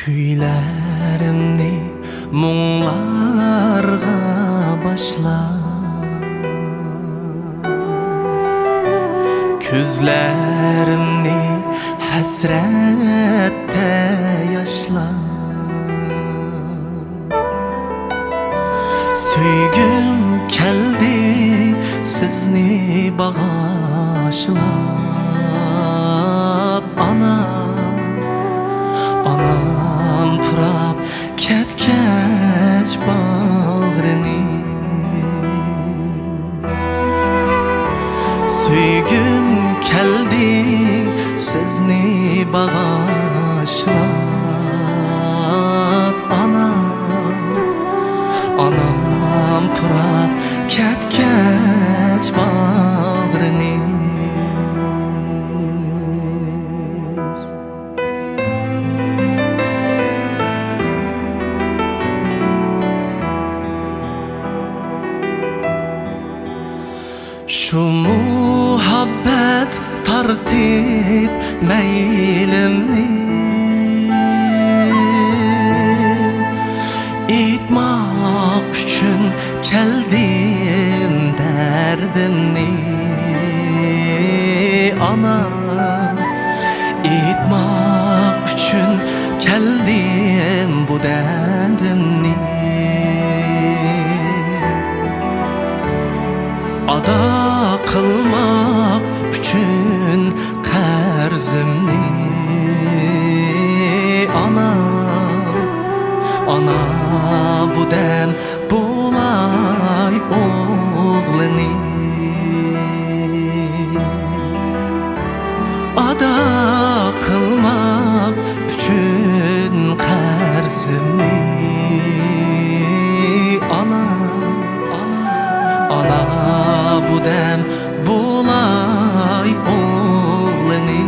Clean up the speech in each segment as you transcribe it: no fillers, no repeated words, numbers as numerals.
Kuylarimni muңlarga başla, Közlerimni hasrette yaşla. Söygüm keldi sizni bağışlap, Anam turab ketkeç bağrını. Söygüm keldi sizni bağışlap, Anam turab ketkeç bağrını. Şu muhabbet tartip meylimni İtmak üçün keldim derdimni. İtmak üçün keldim bu derdimni. Ada kılmak üçün qarzimni. Ana bu dem bulay oğlini. Ada kılmak üçün qarzimni. Ana bu dem bulay oğlini.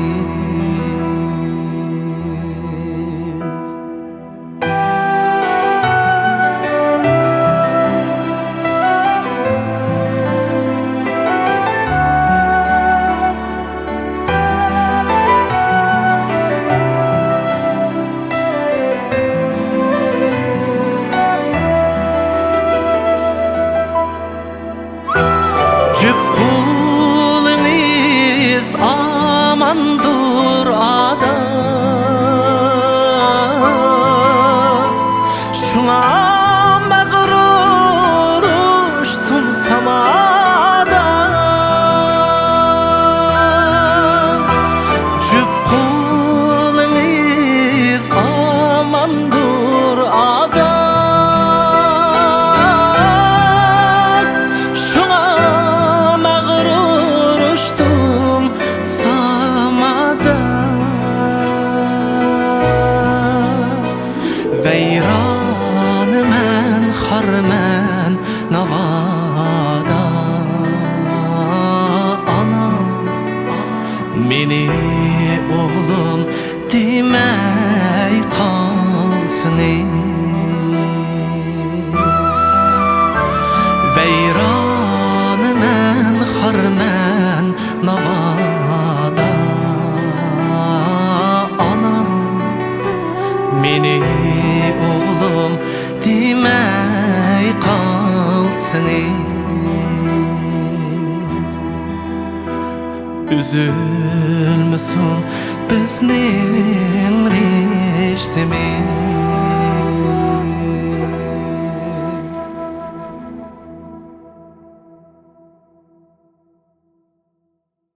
Cüp kuliniz amandur ada, şuna mağrur uçtum samada. Cüp kuliniz amandur ada, Veyranmen harmen navada. Anam meni oğlum demey kalsınız. Veyranmen harmen navada. Anam meni oğlum demey kalsınız. Üzülmesin bizning rishtimiz.